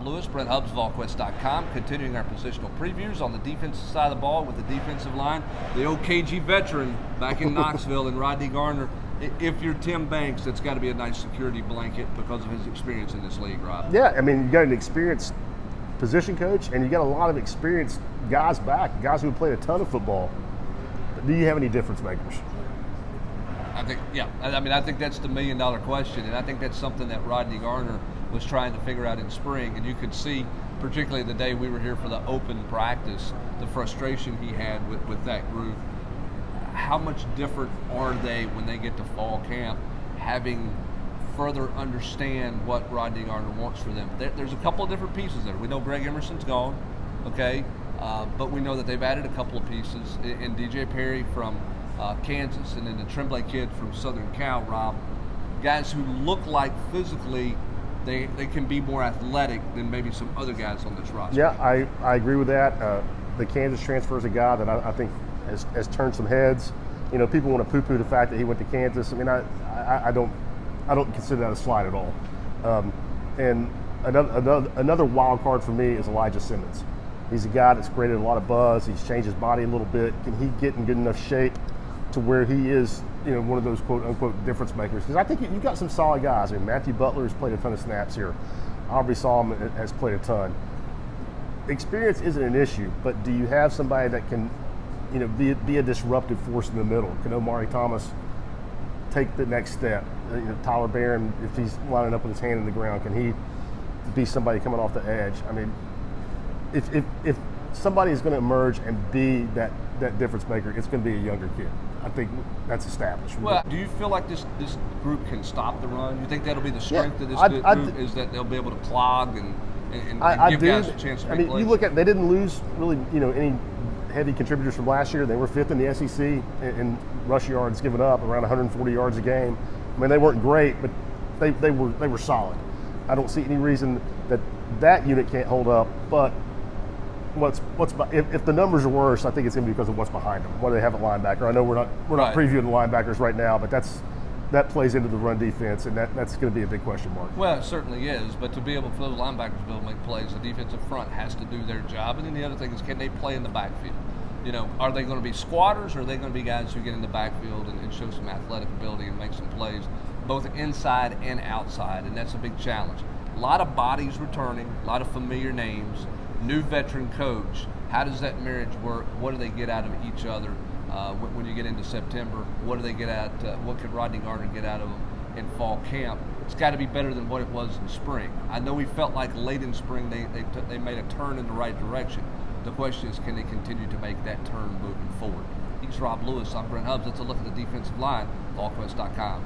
Lewis, Brent Hubbs, VolQuest.com, continuing our positional previews on the defensive side of the ball with the defensive line. The old KG veteran back in Knoxville and Rodney Garner. If you're Tim Banks, that's got to be a nice security blanket because of his experience in this league, Rob. Yeah, I mean, you got an experienced position coach, and you got a lot of experienced guys back, guys who have played a ton of football. But do you have any difference makers? I think that's the $1 million question, and I think that's something that Rodney Garner was trying to figure out in spring, and you could see, particularly the day we were here for the open practice, the frustration he had with that group. How much different are they when they get to fall camp, having further understand what Rodney Garner wants for them? There's a couple of different pieces there. We know Greg Emerson's gone, okay, but we know that they've added a couple of pieces in DJ Perry from Kansas, and then the Tremblay kid from Southern Cal, Rob. Guys who look like physically they can be more athletic than maybe some other guys on this roster. Yeah, I agree with that. The Kansas transfer is a guy that I think has turned some heads. You know, people want to poo-poo the fact that he went to Kansas. I mean, I don't consider that a slide at all. And another wild card for me is Elijah Simmons. He's a guy that's created a lot of buzz. He's changed his body a little bit. Can he get in good enough shape to where he is, you know, one of those quote-unquote difference makers? Because I think you've got some solid guys. I mean, Matthew Butler has played a ton of snaps here. Aubrey Solomon has played a ton. Experience isn't an issue, but do you have somebody that can, you know, be a disruptive force in the middle? Can Omari Thomas take the next step? You know, Tyler Barron, if he's lining up with his hand in the ground, can he be somebody coming off the edge? I mean, if somebody is going to emerge and be that difference maker, it's going to be a younger kid. I think that's established. Well, do you feel like this group can stop the run? You think that'll be the strength of this group, is that they'll be able to clog and give guys a chance to make plays? You look at, they didn't lose really, you know, any heavy contributors from last year. They were 5th in the SEC in rush yards given up, around 140 yards a game. I mean, they weren't great, but they were solid. I don't see any reason that unit can't hold up. But if the numbers are worse, I think it's going to be because of what's behind them. What do they have at linebacker? I know we're not previewing the linebackers right now, but that plays into the run defense, and that's going to be a big question mark. Well, it certainly is, but to be able for those linebackers to be able to make plays, the defensive front has to do their job. And then the other thing is, can they play in the backfield? You know, are they going to be squatters, or are they going to be guys who get in the backfield and show some athletic ability and make some plays, both inside and outside? And that's a big challenge. A lot of bodies returning, a lot of familiar names, new veteran coach. How does that marriage work? What do they get out of each other when you get into September? What do they get out? What could Rodney Garner get out of them in fall camp? It's got to be better than what it was in spring. I know we felt like late in spring they made a turn in the right direction. The question is, can they continue to make that turn moving forward? He's Rob Lewis. I'm Brent Hubbs. Let's look at the defensive line, VolQuest.com.